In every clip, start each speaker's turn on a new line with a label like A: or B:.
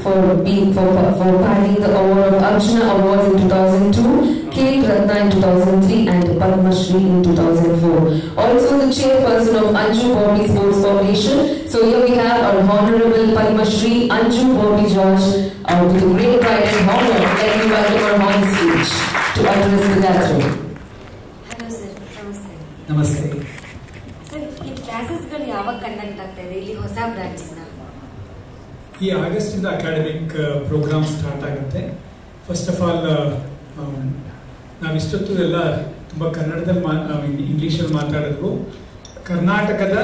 A: for piling the award of Arjuna Awards in 2002, K. Ratna in 2003 and Padma Shri in 2004. Also the chairperson of Anju Bobby Sports Foundation. So here we have our Honorable Padma Shri Anju Bobby George with a great pride and honor. Let me welcome her on stage to address the gathering.
B: Hello sir, namaste.
C: Namaste.
B: Sir, ಈ ಕ್ಲಾಸಸ್ಗಳು ಯಾವಾಗ conduct ಆಗ್ತಾ ಇದೆ ಇಲ್ಲಿ ಹೊಸ branch ಇಂದ?
C: ಈ August ಇಂದ academic program start ಆಗುತ್ತೆ. ಫಸ್ಟ್ ಆಫ್ ಆಲ್ ನಾವಿಷ್ಟೊತ್ತು ಎಲ್ಲ ತುಂಬಾ ಕನ್ನಡದಲ್ಲಿ ಇಂಗ್ಲಿಷಲ್ಲಿ ಮಾತಾಡಿದ್ವು. ಕರ್ನಾಟಕದ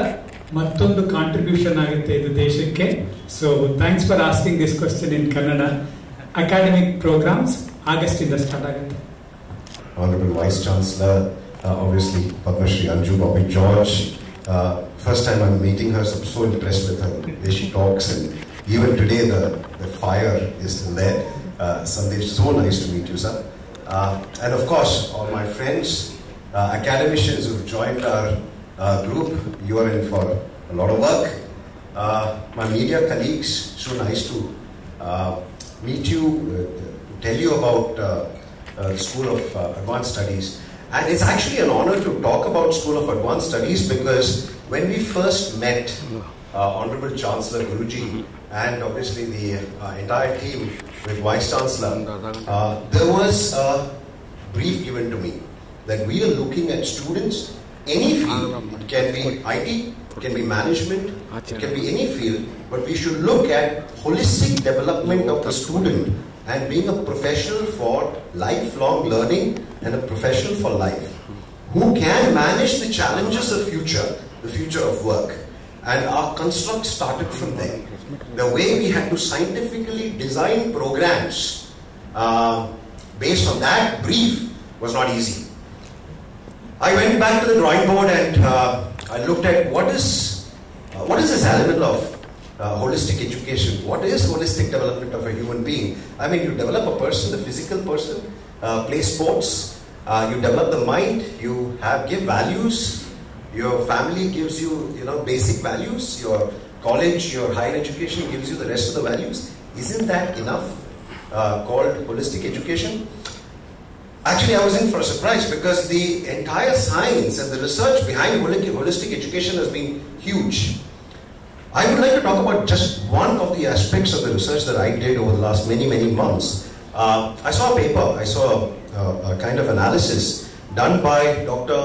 C: ಮತ್ತೊಂದು ಕಾಂಟ್ರಿಬ್ಯೂಷನ್ ಆಗುತ್ತೆ ಇದು ದೇಶಕ್ಕೆ. So thanks for asking this question in Kannada. Academic programs August ಇಂದ ಸ್ಟಾರ್ಟ್ ಆಗುತ್ತೆ.
D: Honorable Vice Chancellor, obviously Padma Shri Anju Bobby George. First time I'm meeting her, so I'm so impressed with her, the way she talks, and even today the fire is in there. Sandesh, so nice to meet you, sir. And of course, all my friends, academicians who've joined our group, you are in for a lot of work. My media colleagues, so nice to meet you, tell you about the School of Advanced Studies. And it's actually an honor to talk about School of Advanced Studies because when we first met Honorable Chancellor Guruji and obviously the entire team with Vice Chancellor, there was a brief given to me that we are looking at students, any field, it can be IT, it can be management, it can be any field, but we should look at holistic development of the student and being a professional for lifelong learning and a professional for life who can manage the challenges of the future of work. And our construct started from there. The way we had to scientifically design programs based on that brief was not easy. I went back to the drawing board and I looked at what is this element of holistic education. What is holistic development of a human being? I mean, you develop a person, a physical person, play sports, you develop the mind, you give values, your family gives you, basic values, your college, your higher education gives you the rest of the values. Isn't that enough called holistic education? Actually, I was in for a surprise because the entire science and the research behind holistic education has been huge. I would like to talk about just one of the aspects of the research that I did over the last many months. I saw a paper, I saw a kind of analysis done by Dr.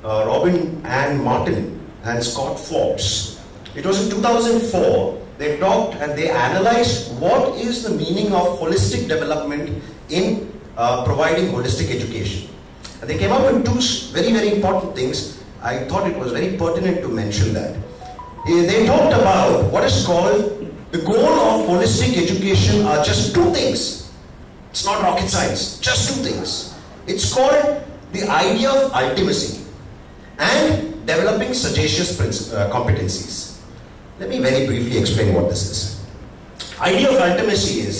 D: Robin Ann Martin and Scott Forbes. It was in 2004. They talked and they analyzed what is the meaning of holistic development in providing holistic education. And they came up with two very important things. I thought it was very pertinent to mention that. They talked about what is called the goal of holistic education are just two things. It's not rocket science, just two things. It's called the idea of ultimacy and developing sagacious competencies. Let me very briefly explain what this is. Idea of ultimacy is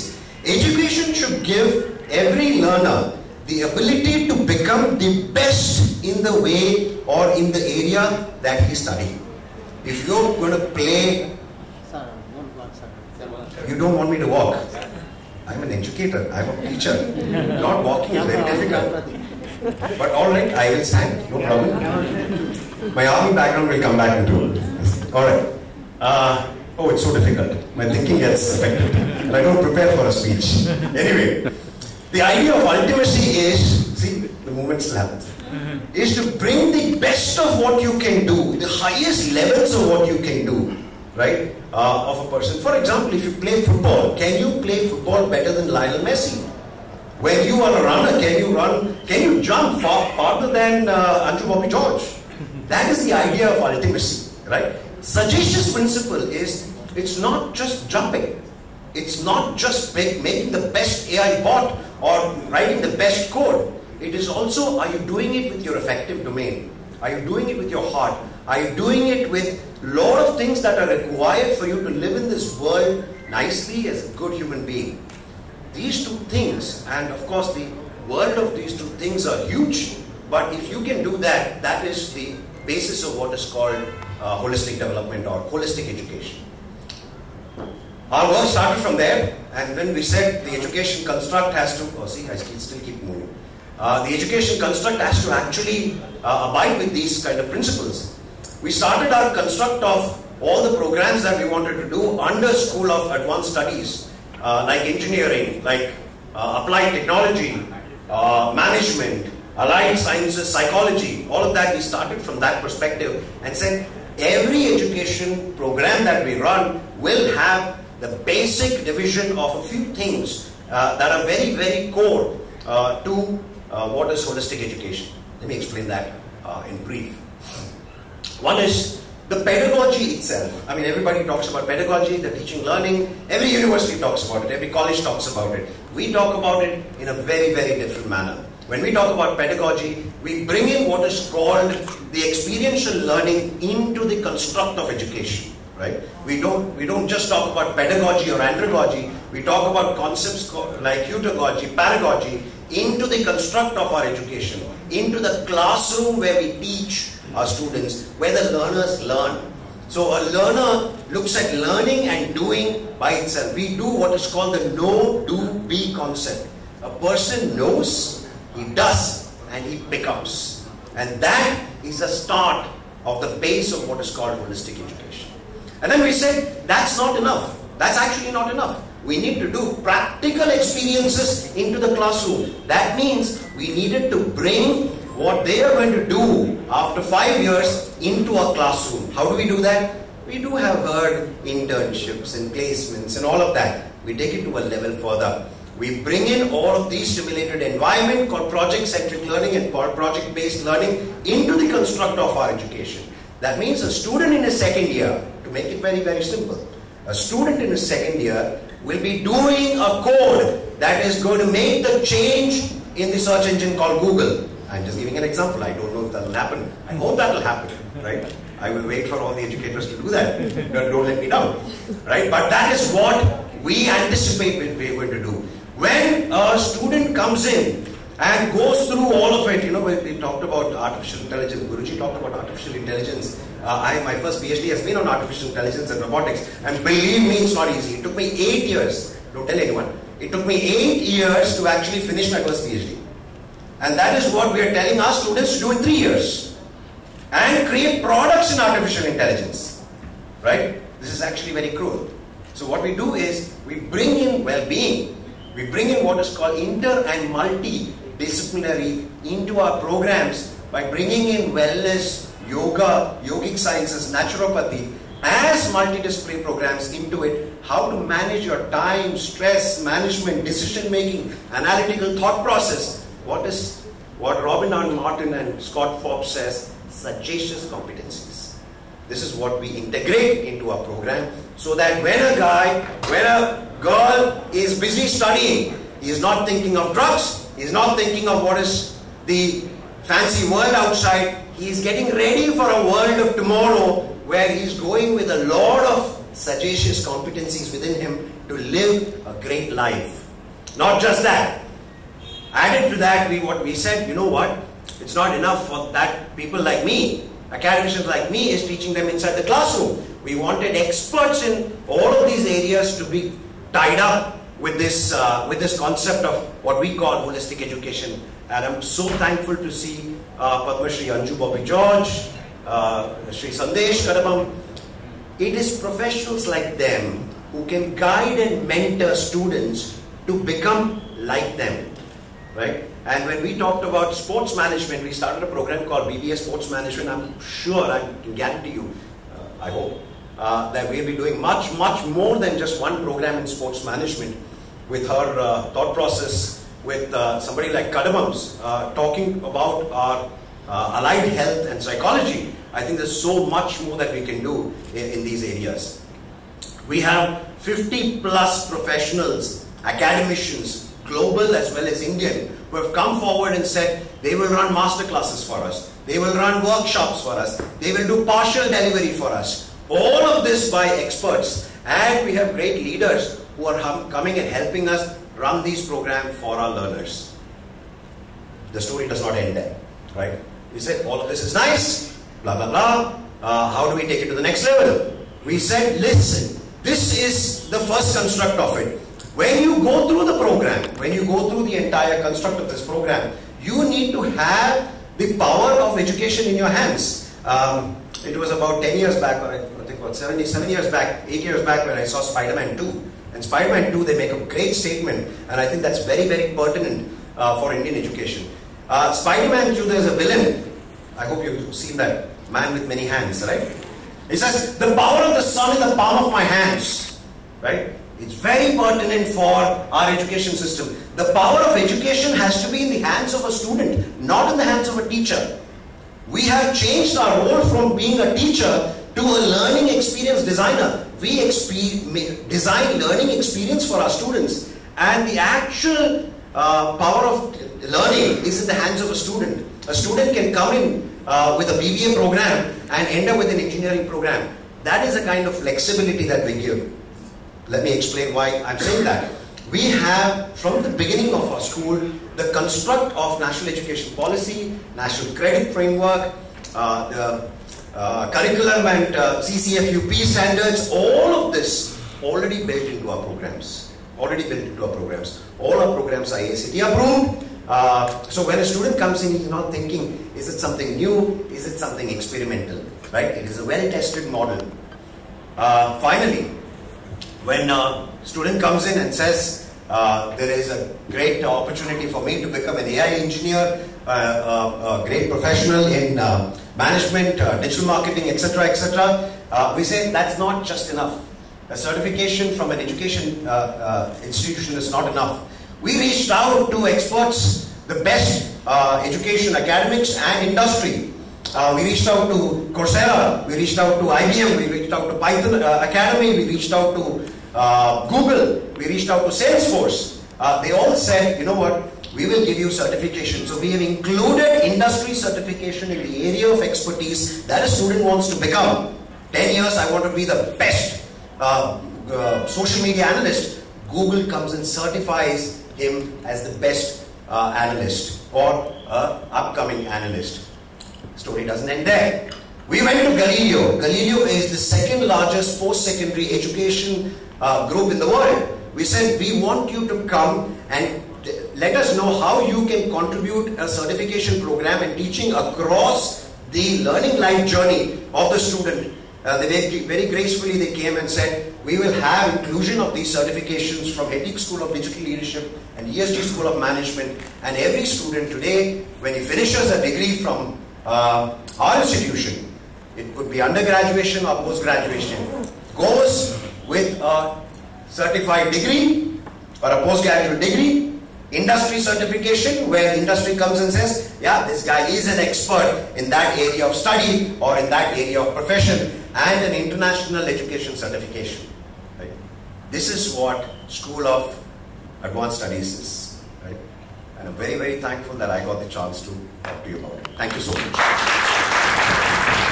D: education should give every learner the ability to become the best in the way or in the area that he studies. If you're going to play, you don't want me to walk. I'm an educator, I'm a teacher. Not walking is very difficult. But alright, I will stand, no problem. My army background will come back into it. Alright. Oh, it's so difficult. My thinking gets affected. And I don't prepare for a speech. Anyway, the idea of ultimacy is, see, the movement still happens. Is to bring the best of what you can do, the highest levels of what you can do, right, of a person. For example, if you play football, can you play football better than Lionel Messi? When you are a runner, can you jump farther than Anju Bobby George? That is the idea of ultimacy, right? Sagacious principle is, it's not just jumping. It's not just making the best AI bot or writing the best code. It is also, are you doing it with your affective domain? Are you doing it with your heart? Are you doing it with a lot of things that are required for you to live in this world nicely as a good human being? These two things, and of course the world of these two things are huge, but if you can do that, that is the basis of what is called holistic development or holistic education. Our work started from there. and when we said the education construct has to, I still keep moving. The education construct has to actually abide with these kind of principles. We started our construct of all the programs that we wanted to do under School of Advanced Studies, like engineering, like applied technology, management, allied sciences, psychology, all of that. We started from that perspective and said every education program that we run will have the basic division of a few things that are very, very core to what is holistic education. Let me explain that in brief. One is the pedagogy itself. I mean, everybody talks about pedagogy, the teaching, learning. Every university talks about it. Every college talks about it. We talk about it in a very, very different manner. When we talk about pedagogy, we bring in what is called the experiential learning into the construct of education. Right? We don't just talk about pedagogy or andragogy. We talk about concepts like heutagogy, pedagogy into the construct of our education, into the classroom where we teach our students, where the learners learn. So a learner looks at learning and doing by itself. We do what is called the know, do, be concept. A person knows, he does, and he becomes. And that is the start of the base of what is called holistic education. And then we said, that's not enough. That's actually not enough. We need to do practical experiences into the classroom. That means we needed to bring what they are going to do after 5 years into a classroom. How do we do that? We do have heard internships and placements and all of that. We take it to a level further. We bring in all of these stimulated environment called project-centric learning and project-based learning into the construct of our education. That means a student in his second year, to make it very, very simple, a student in his second year will be doing a code that is going to make the change in the search engine called Google. I'm just giving an example. I don't know if that will happen. I hope that will happen, right? I will wait for all the educators to do that. Don't let me down, right? But that is what we anticipate we're going to do. When a student comes in and goes through all of it, we talked about artificial intelligence. Guruji talked about artificial intelligence. My first PhD has been on artificial intelligence and robotics. And believe me, it's not easy. It took me 8 years. Don't tell anyone. It took me 8 years to actually finish my first PhD. And that is what we are telling our students to do in 3 years. And create products in artificial intelligence. Right? This is actually very cruel. So what we do is, we bring in well-being. We bring in what is called inter and multidisciplinary into our programs by bringing in wellness, yoga, yogic sciences, naturopathy as multidisciplinary programs into it. How to manage your time, stress, management, decision-making, analytical thought process. What Robin R. Martin and Scott Forbes says, sagacious competencies. This is what we integrate into our program so that when a girl is busy studying, he is not thinking of drugs, he is not thinking of what is the fancy world outside. He is getting ready for a world of tomorrow where he is going with a lot of sagacious competencies within him to live a great life. Not just that. Added to that, what we said, you know what? It's not enough for that people like me, academicians like me, is teaching them inside the classroom. We wanted experts in all of these areas to be tied up with this concept of what we call holistic education. And I'm so thankful to see Padma Shri Anju Bobby George, Shri Sandesh Kadabam. It is professionals like them who can guide and mentor students to become like them. Right? And when we talked about sports management, we started a program called BBA Sports Management. I'm sure, I can guarantee you, I hope, that we'll be doing much, much more than just one program in sports management with her thought process, with somebody like Kadamam's talking about our allied health and psychology. I think there's so much more that we can do in these areas. We have 50 plus professionals, academicians, global as well as Indian, who have come forward and said they will run master classes for us, they will run workshops for us, they will do partial delivery for us. All of this by experts. And we have great leaders who are coming and helping us run these programs for our learners. The story does not end there, right? We said all of this is nice, blah blah blah. How do we take it to the next level? We said, listen, this is the first construct of it. When go through the program, when you go through the entire construct of this program, you need to have the power of education in your hands. It was about 10 years back, or I think about 7 years back, 8 years back, when I saw Spider-Man 2. And Spider-Man 2, they make a great statement, and I think that's very, very pertinent for Indian education. Spider-Man 2, there's a villain. I hope you've seen that, man with many hands, right? He says, the power of the sun in the palm of my hands, right? It's very pertinent for our education system. The power of education has to be in the hands of a student, not in the hands of a teacher. We have changed our role from being a teacher to a learning experience designer. We design learning experience for our students, and the actual power of learning is in the hands of a student. A student can come in with a BBA program and end up with an engineering program. That is the kind of flexibility that we give. Let me explain why I'm saying that. We have, from the beginning of our school, the construct of National Education Policy, National Credit Framework, the curriculum and CCFUP standards, all of this already built into our programs. All our programs are AICTE approved. So when a student comes in, he's not thinking, is it something new? Is it something experimental? Right? It is a well-tested model. Finally, when a student comes in and says, there is a great opportunity for me to become an AI engineer, a great professional in management, digital marketing, etc., etc., we say that's not just enough. A certification from an education institution is not enough. We reached out to experts, the best education academics and industry. We reached out to Coursera, we reached out to IBM, we reached out to Python Academy, we reached out to Google, we reached out to Salesforce. They all said, you know what, we will give you certification. So we have included industry certification in the area of expertise that a student wants to become. 10 years, I want to be the best social media analyst. Google comes and certifies him as the best analyst or upcoming analyst. Story doesn't end there. We went to Galileo. Galileo is the second largest post-secondary education group in the world. We said, we want you to come and let us know how you can contribute a certification program and teaching across the learning life journey of the student. Very gracefully they came and said, we will have inclusion of these certifications from HETIC School of Digital Leadership and ESG School of Management, and every student today, when he finishes a degree from our institution, it could be undergraduation or post-graduation, goes with a certified degree or a postgraduate degree, industry certification, where the industry comes and says, yeah, this guy is an expert in that area of study or in that area of profession, and an international education certification. Right? This is what School of Advanced Studies is. Right? And I'm very, very thankful that I got the chance to talk to you about it. Thank you so much.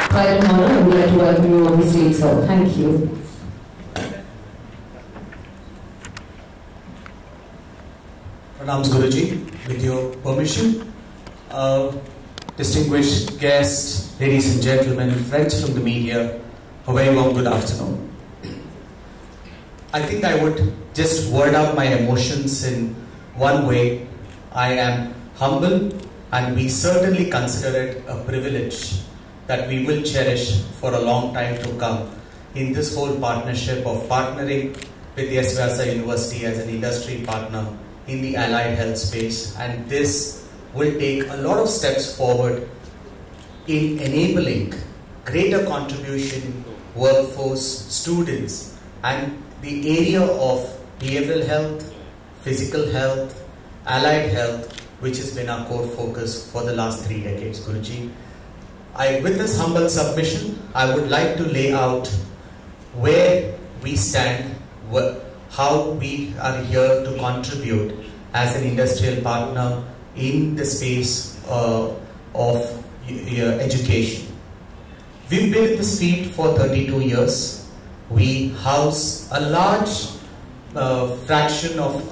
A: Pride and honor, I would like to welcome you on the stage, sir. Thank you.
E: Pranams Guruji, with your permission. Distinguished guests, ladies and gentlemen, friends from the media, a very warm good afternoon. I think I would just word out my emotions in one way. I am humble, and we certainly consider it a privilege that we will cherish for a long time to come in this whole partnership of partnering with Yes Vyasa University as an industry partner in the allied health space, and this will take a lot of steps forward in enabling greater contribution, workforce, students, and the area of behavioral health, physical health, allied health, which has been our core focus for the last 3 decades, Guruji. With this humble submission, I would like to lay out where we stand, how we are here to contribute as an industrial partner in the space of education. We've been in this field for 32 years. We house a large fraction of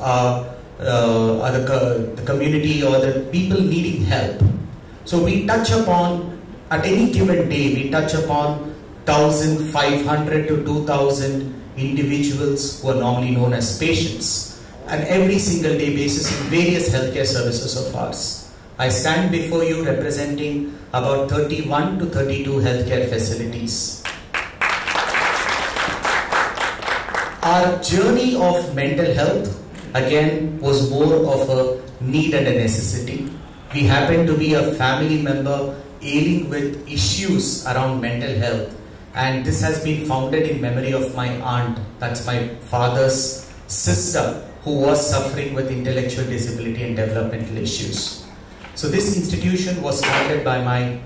E: the community or the people needing help. So we touch upon, at any given day, we touch upon 1,500 to 2,000 individuals who are normally known as patients, an every single day basis in various healthcare services of ours. I stand before you representing about 31 to 32 healthcare facilities. Our journey of mental health, again, was more of a need and a necessity. We happen to be a family member ailing with issues around mental health, and this has been founded in memory of my aunt, that's my father's sister, who was suffering with intellectual disability and developmental issues. So this institution was founded by my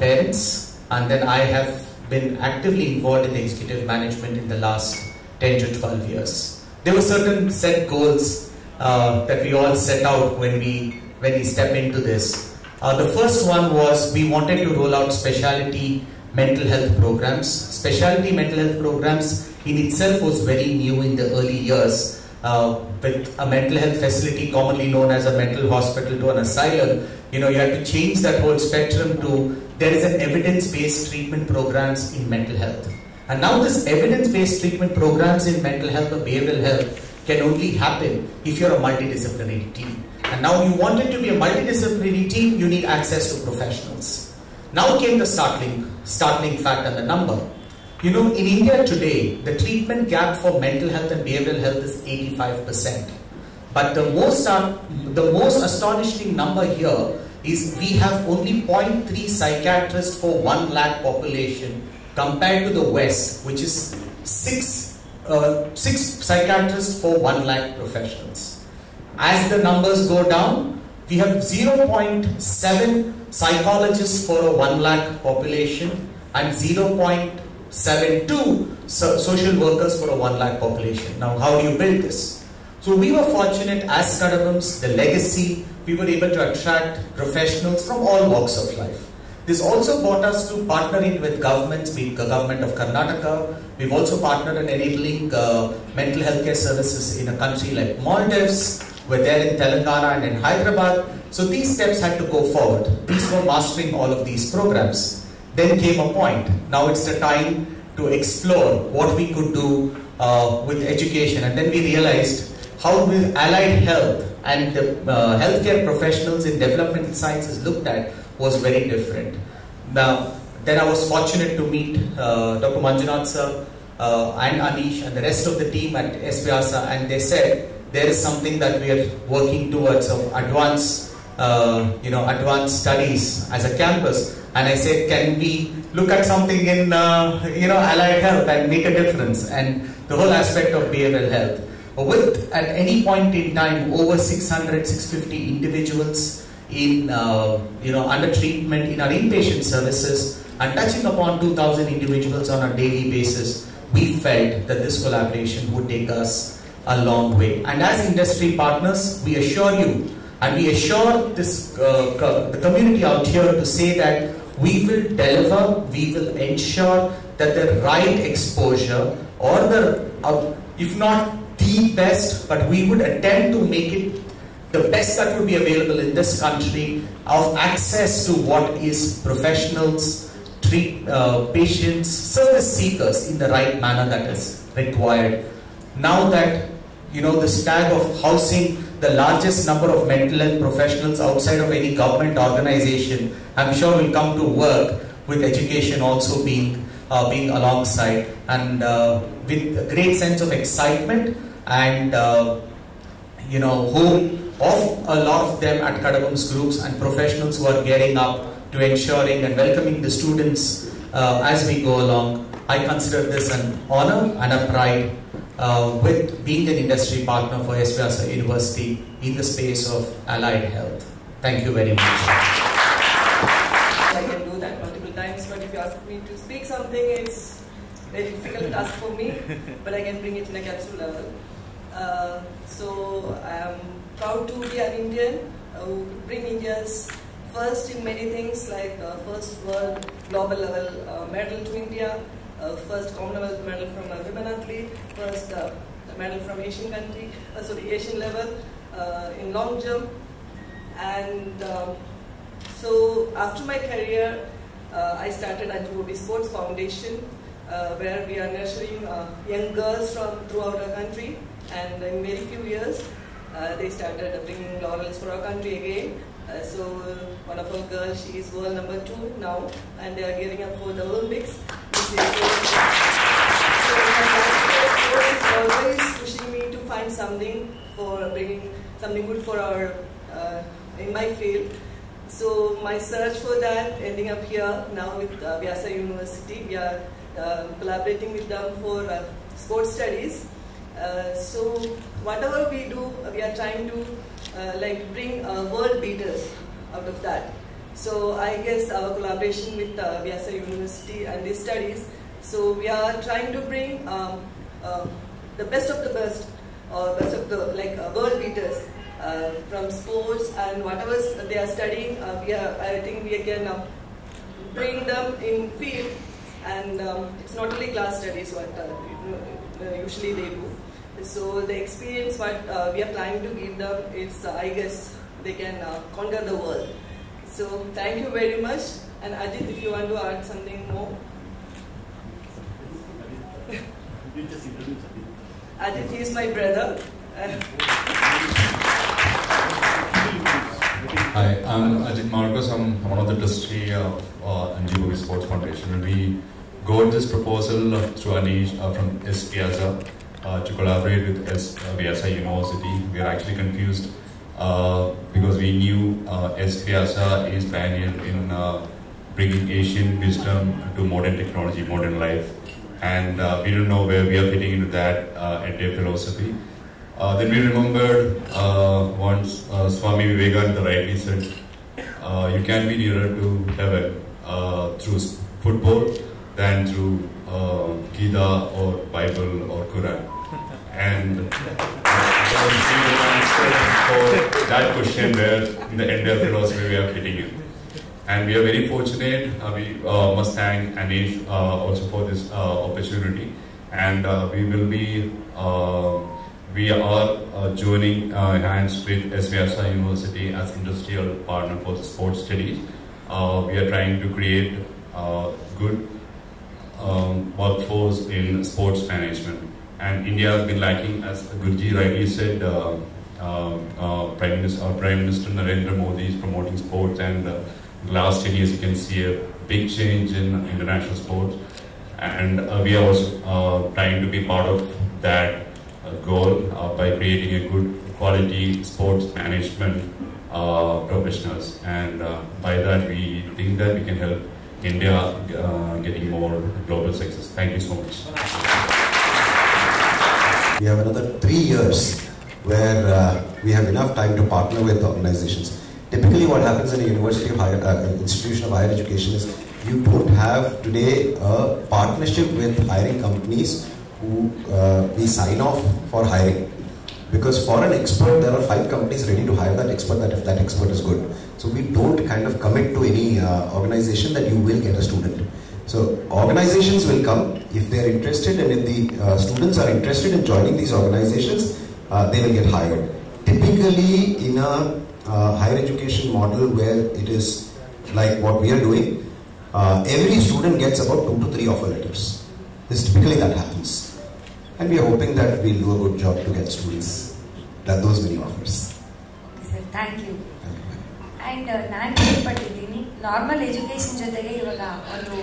E: parents, and then I have been actively involved in the executive management in the last 10 to 12 years. There were certain set goals that we all set out when we step into this. The first one was we wanted to roll out specialty mental health programs. Specialty mental health programs in itself was very new in the early years. With a mental health facility commonly known as a mental hospital to an asylum, you had to change that whole spectrum to there is an evidence-based treatment programs in mental health. And now this evidence-based treatment programs in mental health or behavioral health can only happen if you're a multidisciplinary team. And now you want it to be a multidisciplinary team, you need access to professionals. Now came the startling fact and the number. In India today, the treatment gap for mental health and behavioral health is 85%. But the most astonishing number here is we have only 0.3 psychiatrists for 1 lakh population compared to the West, which is 6 psychiatrists for 1 lakh professionals. As the numbers go down, we have 0.7 psychologists for a 1 lakh population and 0.72 social workers for a 1 lakh population. Now, how do you build this? So we were fortunate as Kadabums, the legacy, we were able to attract professionals from all walks of life. This also brought us to partnering with governments, be it the government of Karnataka. We've also partnered in enabling mental health care services in a country like Maldives. We're there in Telangana and in Hyderabad. So these steps had to go forward. These were mastering all of these programs. Then came a point. Now it's the time to explore what we could do with education. And then we realized how with allied health and the healthcare professionals in developmental sciences looked at was very different. Now, then I was fortunate to meet Dr. Manjunath sir and Anish and the rest of the team at SVYASA, and they said there is something that we are working towards of advanced studies as a campus. And I said, can we look at something in allied health and make a difference, and the whole aspect of behavioral health. With at any point in time over 650 individuals in under treatment in our inpatient services and touching upon 2,000 individuals on a daily basis, we felt that this collaboration would take us a long way. And as industry partners, we assure you and we assure this the community out here to say that we will deliver, we will ensure that the right exposure or the if not the best, but we would attempt to make it the best that would be available in this country of access to what is professionals, treat patients, service seekers in the right manner that is required. Now that the tag of housing the largest number of mental health professionals outside of any government organization, I'm sure will come to work with education also being alongside, and with a great sense of excitement and hope of a lot of them at Kadabums groups and professionals who are gearing up to ensuring and welcoming the students as we go along. I consider this an honor and a pride with being an industry partner for SVYASA University in the space of allied health. Thank you very much.
F: I can do that multiple times, but if you ask me to speak something, it's a very difficult task for me, but I can bring it in a capsule level. So I am proud to be an Indian who could bring India's first in many things, like first world global level medal to India, first Commonwealth medal from a women athlete, first medal from Asian level in long jump. And so after my career, I started at Anju Sports Foundation, where we are nurturing young girls from throughout our country. And in very few years, they started bringing laurels for our country again. So one of our girls, she is world number 2 now, and they are gearing up for the Olympics. So my coach is always pushing me to find something for bringing something good for our in my field. So my search for that ending up here now with Vyasa University. We are collaborating with them for sports studies. So whatever we do, we are trying to bring world beaters out of that. So I guess our collaboration with Vyasa University and these studies, so we are trying to bring the best of the best, or best of the world beaters from sports and whatever they are studying. I think we can bring them in field, and it's not only class studies what usually they do. So the experience what we are planning to give them is, I guess, they can conquer the world. So thank you very much. And Ajit, if you want to add something more. Ajit, he is my brother.
G: Hi, I'm Ajit Marcos. I'm one of the trustee of Anju Bobby Sports Foundation. We got this proposal through Anish from S. Vyasa to collaborate with Vyasa University. We are actually confused because we knew S. Vyasa is pioneer in bringing Asian wisdom to modern technology, modern life, and we don't know where we are fitting into that entire philosophy. Then we remembered once Swami Vivekananda rightly said, you can be nearer to heaven through football than through Gita or Bible or Quran. And for that question where in the entire philosophy we are fitting in. And we are very fortunate. We must thank Anish also for this opportunity. And we are joining hands with S. Vyasa University as industrial partner for the sports studies. We are trying to create good workforce in sports management. And India has been lacking, as Gurji rightly said, Prime Minister Narendra Modi is promoting sports, and the last 10 years you can see a big change in international sports. And we are also trying to be part of that goal by creating a good quality sports management professionals, and by that we think that we can help India getting more global success. Thank you so much.
D: We have another 3 years where we have enough time to partner with organizations. Typically what happens in a university of institution of higher education is you don't have today a partnership with hiring companies who we sign off for hiring. Because for an expert, there are 5 companies ready to hire that expert if that expert is good. So we don't kind of commit to any organization that you will get a student. So organizations will come if they are interested, and if the students are interested in joining these organizations, they will get hired. Typically in a higher education model where it is like what we are doing, every student gets about 2 to 3 offer letters. This typically that happens. And we are hoping that we'll do a good job to get students those many offers.
B: Okay, sir. Thank you. And ನಾನು ಕೇಳ್ಪಟ್ಟಿದ್ದೀನಿ normal education ಜೊತೆಗೆ ಇವಾಗ ಒಂದು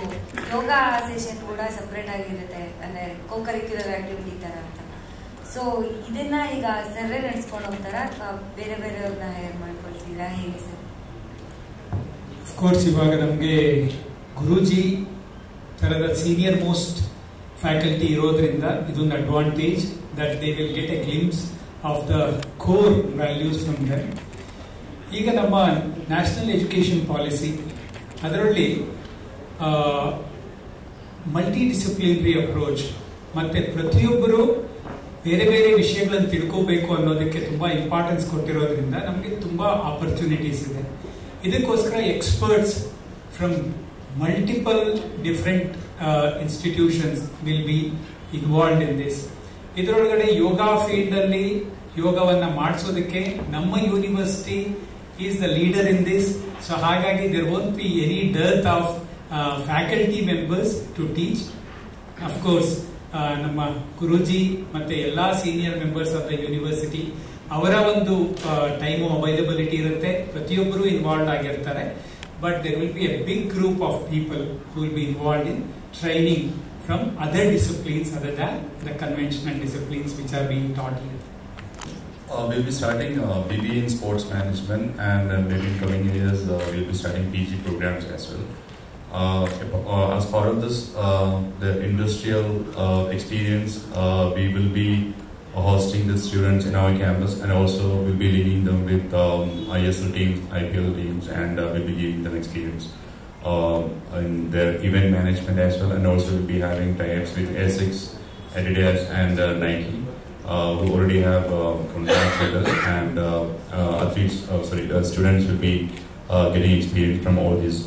B: ಯೋಗ session ಕೂಡ separate ಆಗಿರುತ್ತೆ, ಅಂದರೆ ಕೋ-ಕರಿಕ್ಯುಲರ್ activity ಥರ ಅಂತ. So ಇದನ್ನ ಈಗ ಸರ್ವೇ ನಡೆಸ್ಕೊಂಡು ಹೋಗ್ತಾರಾ ಅಥವಾ ಬೇರೆ ಬೇರೆಯವ್ರನ್ನ ಹೈರ್ ಮಾಡ್ಕೊಳ್ತೀರಾ, ಹೇಗೆ ಸರ್?
C: ಅಫ್ಕೋರ್ಸ್ ಇವಾಗ ನಮಗೆ ಗುರೂಜಿ ಥರದ ಸೀನಿಯರ್ ಮೋಸ್ಟ್ ಫ್ಯಾಕಲ್ಟಿ ಇರೋದ್ರಿಂದ ಇದೊಂದು advantage that they will get A glimpse of the core values from them. ಈಗ ನಮ್ಮ ನ್ಯಾಷನಲ್ ಎಜುಕೇಷನ್ ಪಾಲಿಸಿ ಅದರಲ್ಲಿ ಮಲ್ಟಿ ಡಿಸಿಪ್ಲಿನರಿ ಅಪ್ರೋಚ್ ಮತ್ತು ಪ್ರತಿಯೊಬ್ಬರು ಬೇರೆ ಬೇರೆ ವಿಷಯಗಳನ್ನು ತಿಳ್ಕೋಬೇಕು ಅನ್ನೋದಕ್ಕೆ ತುಂಬ ಇಂಪಾರ್ಟೆನ್ಸ್ ಕೊಟ್ಟಿರೋದ್ರಿಂದ ನಮಗೆ ತುಂಬ ಆಪರ್ಚುನಿಟೀಸ್ ಇದೆ. ಇದಕ್ಕೋಸ್ಕರ experts from multiple different institutions will be involved in this. ಇದರೊಳಗಡೆ ಯೋಗ ಫೀಲ್ಡಲ್ಲಿ ಯೋಗವನ್ನು ಮಾಡಿಸೋದಕ್ಕೆ ನಮ್ಮ university is the leader in this. So ಹಾಗಾಗಿ there won't be any dearth of faculty members to teach. Of course ನಮ್ಮ ಗುರೂಜಿ ಮತ್ತೆ ಎಲ್ಲಾ senior members of the university ಅವರ ಒಂದು ಟೈಮು ಅವೈಲಬಿಲಿಟಿ ಇರುತ್ತೆ, ಪ್ರತಿಯೊಬ್ಬರು ಇನ್ವಾಲ್ವ್ ಆಗಿರ್ತಾರೆ. But there will be a big group of people who will be involve in training from other disciplines other than the conventional disciplines which are being taught here.
G: We'll be starting BBA in sports management, and maybe in coming years we'll be starting PG programs as well. As part of this, the industrial experience, we will be hosting the students in our campus, and also we'll be leading them with ISL teams, IPL teams, and we'll be giving them experience in their event management as well. And also we'll be having tie-ups with Essex, Adidas, and Nike, who already have contracts with us, and students will be getting experience from all these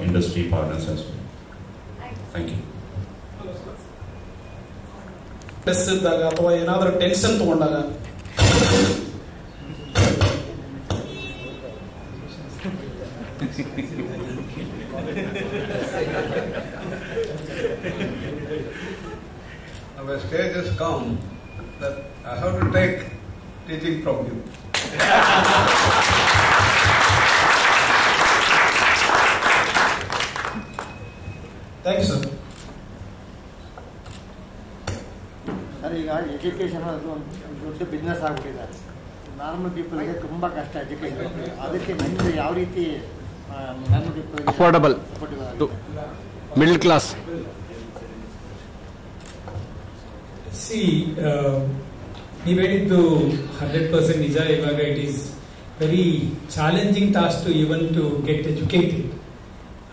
G: industry partners as well. Thank you.
H: Stress ಇದ್ದಾಗ ಅಥವಾ ಏನಾದರೂ tension ತಗೊಂಡಾಗ
I: Now a stage has come that I have to take teaching from you.
H: Thank you sir.
J: Sir, ಈಗ education ಅದು ಒಂದು ದೊಡ್ಡ business ಆಗಿಬಿಟ್ಟಿದೆ. Normal ಪೀಪಲ್ಗೆ ತುಂಬ ಕಷ್ಟ ಎಜುಕೇಷನ್. ಅದಕ್ಕೆ ನಿಮಗೆ ಯಾವ ರೀತಿ ನಾರ್ಮಲ್ ಪೀಪಲ್ಗೆ
K: ಅಫೋರ್ಡಬಲ್ ಟು ಮಿಡಲ್ ಕ್ಲಾಸ್?
C: ನೀವು ಹೇಳಿದ್ದು 100% ನಿಜ. ಇವಾಗ it is very challenging task to even to get educated.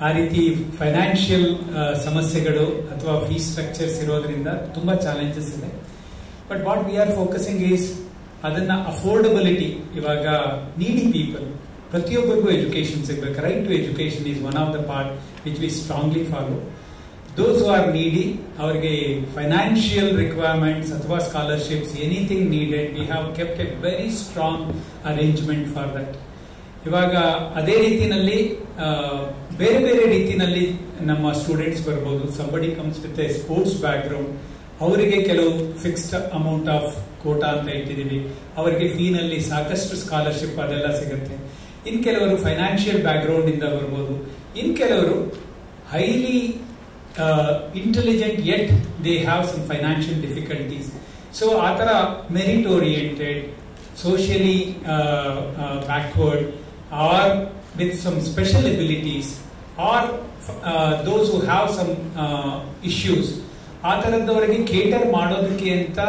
C: ಆ ರೀತಿ ಫೈನಾನ್ಷಿಯಲ್ ಸಮಸ್ಯೆಗಳು ಅಥವಾ ಫೀಸ್ ಸ್ಟ್ರಕ್ಚರ್ಸ್ ಇರೋದ್ರಿಂದ ತುಂಬಾ ಚಾಲೆಂಜಸ್ ಇದೆ. But what we are focusing is ಅದನ್ನ ಅಫೋರ್ಡಬಿಲಿಟಿ. ಇವಾಗ ನೀಡಿ ಪೀಪಲ್, ಪ್ರತಿಯೊಬ್ಬರಿಗೂ ಎಜುಕೇಶನ್ ಸಿಗಬೇಕು. Right to education is one of the part which we strongly follow. Those who are needy, ಅವರಿಗೆ ಫೈನಾನ್ಷಿಯಲ್ ರಿಕ್ವೈರ್ಮೆಂಟ್ಸ್ ಅಥವಾ scholarships, anything needed, we have kept a very strong arrangement for that. ಇವಾಗ ಅದೇ ರೀತಿನಲ್ಲಿ ಬೇರೆ ಬೇರೆ ರೀತಿನಲ್ಲಿ ನಮ್ಮ ಸ್ಟೂಡೆಂಟ್ಸ್ ಬರ್ಬೋದು. Somebody comes with a sports background, ಅವರಿಗೆ ಕೆಲವು ಫಿಕ್ಸ್ಡ್ ಅಮೌಂಟ್ ಆಫ್ ಕೋಟಾ ಅಂತ ಇಟ್ಟಿದ್ದೀವಿ. ಅವರಿಗೆ ಫೀನಲ್ಲಿ ಸಾಕಷ್ಟು ಸ್ಕಾಲರ್ಶಿಪ್ ಅದೆಲ್ಲ ಸಿಗುತ್ತೆ. ಇನ್ ಕೆಲವರು ಫೈನಾನ್ಷಿಯಲ್ ಬ್ಯಾಕ್ ಗ್ರೌಂಡ್ ಇಂದ ಬರ್ಬೋದು. ಇನ್ ಕೆಲವರು highly intelligent yet they have some financial difficulties. So ಆ ಥರ merit oriented, socially backward, or with some special abilities, or those who have some issues, ಆ ಥರದವರಿಗೆ ಕೇಟರ್ ಮಾಡೋದಕ್ಕೆ ಅಂತ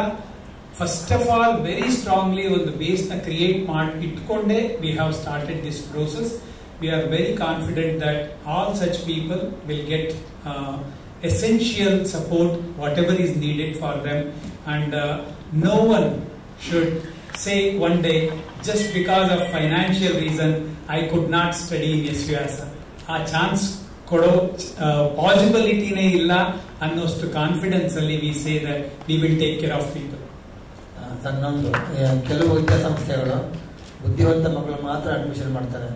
C: first of all very strongly ಒಂದು base ನ create ಮಾಡಿ ಇಟ್ಕೊಂಡೇ we have started this process. We are very confident that all such people will get essential support, whatever is needed for them, and no one should say one day, just because of financial reason I could not study in SVSR. ಆ chance ಕೊಡೋ ಪಾಸಿಬಿಲಿಟಿನೇ ಇಲ್ಲ ಅನ್ನೋಷ್ಟು confidence ಅಲ್ಲಿ we say that we will take care of people.
J: ಸಣ್ಣೊಂದು ಕೆಲವು ವಿದ್ಯಾಸಂಸ್ಥೆಗಳು ಬುದ್ಧಿವಂತ ಮಕ್ಕಳು ಮಾತ್ರ ಅಡ್ಮಿಷನ್ ಮಾಡ್ತಾರೆ.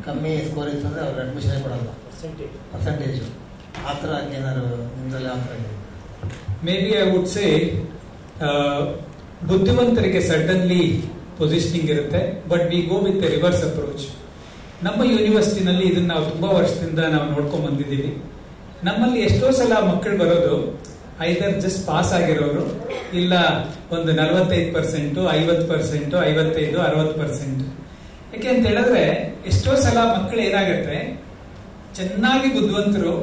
J: ಕಮ್ಮಿ ಸ್ಕೋರ್ ಇತ್ತು ಅಂದ್ರೆ ಅವ್ರಿಗೆ ಅಡ್ಮಿಷನ್ ಕೊಡಲ್ಲ, ಪರ್ಸೆಂಟೇಜ್. ಆ ಥರ ಏನಾದ್ರು ನಿಮ್ಮಲ್ಲಿ ಆ ಥರ ಇದೆ?
C: Maybe I would say ಬುದ್ಧಿವಂತರಿಗೆ ಸಡನ್ಲಿ ಪೊಸಿಷನಿಂಗ್ ಇರುತ್ತೆ, but we go with a reverse approach. ನಮ್ಮ ಯೂನಿವರ್ಸಿಟಿನಲ್ಲಿ ಇದನ್ನ ನಾವು ತುಂಬಾ ವರ್ಷದಿಂದ ನಾವು ನೋಡ್ಕೊಂಡ್ ಬಂದಿದ್ದೀವಿ. ನಮ್ಮಲ್ಲಿ ಎಷ್ಟೋ ಸಲ ಮಕ್ಕಳು ಬರೋದು ಐದರ್ ಜಸ್ಟ್ ಪಾಸ್ ಆಗಿರೋರು, ಇಲ್ಲ ಒಂದು 45%, 50%, 55%, 60%. ಯಾಕೆ ಅಂತ ಹೇಳಿದ್ರೆ ಎಷ್ಟೋ ಸಲ ಮಕ್ಕಳು ಏನಾಗುತ್ತೆ, ಚೆನ್ನಾಗಿ ಬುದ್ಧಿವಂತರು,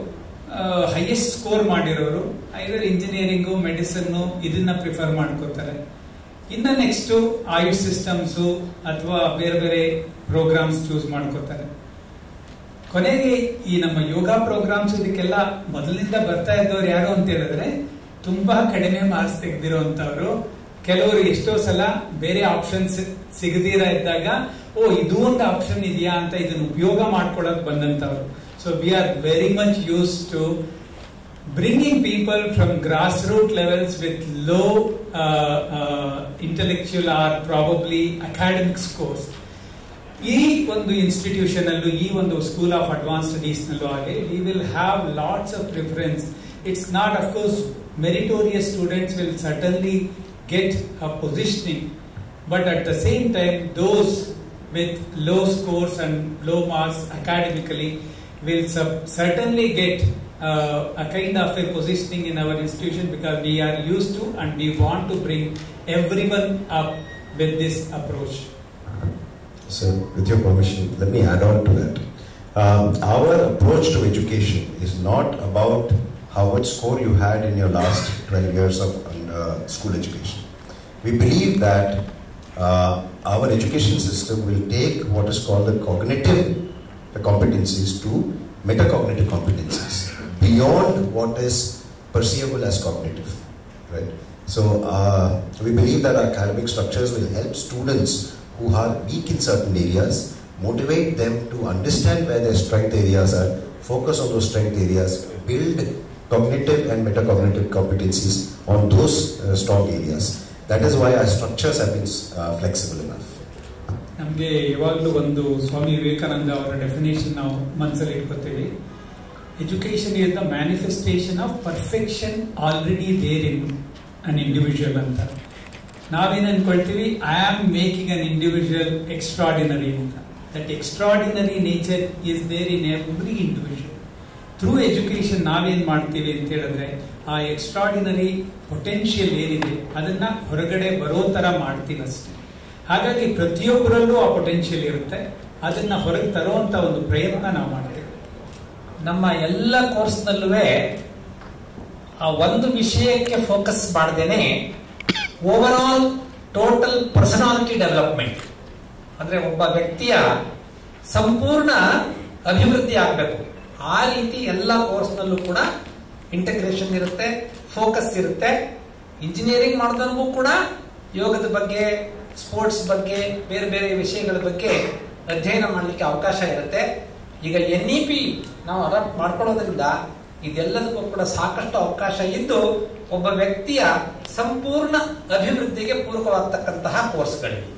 C: ಹೈಯೆಸ್ಟ್ ಸ್ಕೋರ್ ಮಾಡಿರೋರು ಐದರ್ ಇಂಜಿನಿಯರಿಂಗು, ಮೆಡಿಸಿನ್ನು ಇದನ್ನ ಪ್ರಿಫರ್ ಮಾಡ್ಕೋತಾರೆ. ಇನ್ನ ನೆಕ್ಸ್ಟ್ ಆಯುಷ್ ಸಿಸ್ಟಮ್ಸ್ ಅಥವಾ ಬೇರೆ ಬೇರೆ ಪ್ರೋಗ್ರಾಮ್ಸ್ ಚೂಸ್ ಮಾಡ್ಕೋತಾರೆ. ಕೊನೆಗೆ ಈ ನಮ್ಮ ಯೋಗ ಪ್ರೋಗ್ರಾಮ್ಸ್ ಇದಕ್ಕೆಲ್ಲ ಮೊದಲಿನಿಂದ ಬರ್ತಾ ಇದ್ದವ್ರು ಯಾರು ಅಂತ ಹೇಳಿದ್ರೆ ತುಂಬಾ ಕಡಿಮೆ ಮಾರ್ಕ್ಸ್ ತೆಗೆದಿರುವಂತವ್ರು. ಕೆಲವರು ಎಷ್ಟೋ ಸಲ ಬೇರೆ ಆಪ್ಷನ್ಸ್ ಸಿಗದಿರ ಇದ್ದಾಗ ಇದು ಒಂದು ಆಪ್ಷನ್ ಇದೆಯಾ ಅಂತ ಇದನ್ನ ಉಪಯೋಗ ಮಾಡ್ಕೊಳ್ಳೋಕೆ ಬಂದಂತವ್ರು. So we are very much use to bringing people from grassroots levels with low intellectual or probably academic scores. ಈ ಒಂದು ಇನ್ಸ್ಟಿಟ್ಯೂಷನ್ ಅಲ್ಲೂ, ಈ ಒಂದು ಸ್ಕೂಲ್ ಆಫ್ ಅಡ್ವಾನ್ಸ್ ಸ್ಟಡೀಸ್ ನಲ್ಲೂ ಹಾಗೆ we will have lots of preference. It's not, of course meritorious students will certainly get a positioning, but at the same time, those with low scores and low marks academically will certainly get a kind of a positioning in our institution, because we are used to and we want to bring everyone up with this approach.
D: So, with your permission, let me add on to that. Our approach to education is not about how much score you had in your last 12 years of school education. We believe that our education system will take what is called the cognitive competencies to metacognitive competencies, beyond what is perceivable as cognitive, right? So we believe that our academic structures will help students who are weak in certain areas, motivate them to understand where their strength areas are, focus on those strength areas, build cognitive and metacognitive competencies on those strong areas. That is why our structures have been flexible enough.
C: ನಮಗೆ ಯಾವಾಗಲೂ ಒಂದು ಸ್ವಾಮಿ ವಿವೇಕಾನಂದ ಅವರ definition ನಾವು ಮನಸ್ಸಲ್ಲಿ ಇಟ್ಕೋತೀವಿ. Education is the manifestation of perfection already there in an individual ಅಂತ. ನಾವೇನು ಅನ್ಕೊಳ್ತೀವಿ, I am making an individual extraordinary ಅಂತ. That extraordinary nature is there in every individual. Through education ನಾವೇನು ಮಾಡ್ತೀವಿ ಅಂತ ಹೇಳಿದ್ರೆ, ಆ ಎಕ್ಸ್ಟ್ರಾರ್ಡಿನರಿ ಪೊಟೆನ್ಷಿಯಲ್ ಏನಿದೆ ಅದನ್ನ ಹೊರಗಡೆ ಬರೋ ಥರ ಮಾಡ್ತೀವಿ ಅಷ್ಟೇ. ಹಾಗಾಗಿ ಪ್ರತಿಯೊಬ್ಬರಲ್ಲೂ ಆ ಪೊಟೆನ್ಷಿಯಲ್ ಇರುತ್ತೆ, ಅದನ್ನ ಹೊರಗೆ ತರುವಂತ ಒಂದು ಪ್ರಯತ್ನ ನಾವು ಮಾಡ್ತೇವೆ.
L: ನಮ್ಮ ಎಲ್ಲ ಕೋರ್ಸ್ನಲ್ಲೂ ಆ ಒಂದು ವಿಷಯಕ್ಕೆ ಫೋಕಸ್ ಮಾಡದೇನೆ overall total personality development, ಅಂದ್ರೆ ಒಬ್ಬ ವ್ಯಕ್ತಿಯ ಸಂಪೂರ್ಣ ಅಭಿವೃದ್ಧಿ ಆಗಬೇಕು. ಆ ರೀತಿ ಎಲ್ಲ ಕೋರ್ಸ್ನಲ್ಲೂ ಕೂಡ ಇಂಟಗ್ರೇಷನ್ ಇರುತ್ತೆ, ಫೋಕಸ್ ಇರುತ್ತೆ. ಇಂಜಿನಿಯರಿಂಗ್ ಮಾಡೋದಕ್ಕೂ ಕೂಡ ಯೋಗದ ಬಗ್ಗೆ, ಸ್ಪೋರ್ಟ್ಸ್ ಬಗ್ಗೆ, ಬೇರೆ ಬೇರೆ ವಿಷಯಗಳ ಬಗ್ಗೆ ಅಧ್ಯಯನ ಮಾಡಲಿಕ್ಕೆ ಅವಕಾಶ ಇರುತ್ತೆ. ಈಗ NEP ನಾವು ಅಡಾಪ್ಟ್ ಮಾಡ್ಕೊಳ್ಳೋದ್ರಿಂದ ಇದೆಲ್ಲದಕ್ಕೂ ಕೂಡ ಸಾಕಷ್ಟು ಅವಕಾಶ ಇದ್ದು ಒಬ್ಬ ವ್ಯಕ್ತಿಯ ಸಂಪೂರ್ಣ ಅಭಿವೃದ್ಧಿಗೆ ಪೂರಕವಾಗತಕ್ಕಂತಹ ಕೋರ್ಸ್ಗಳಿವೆ.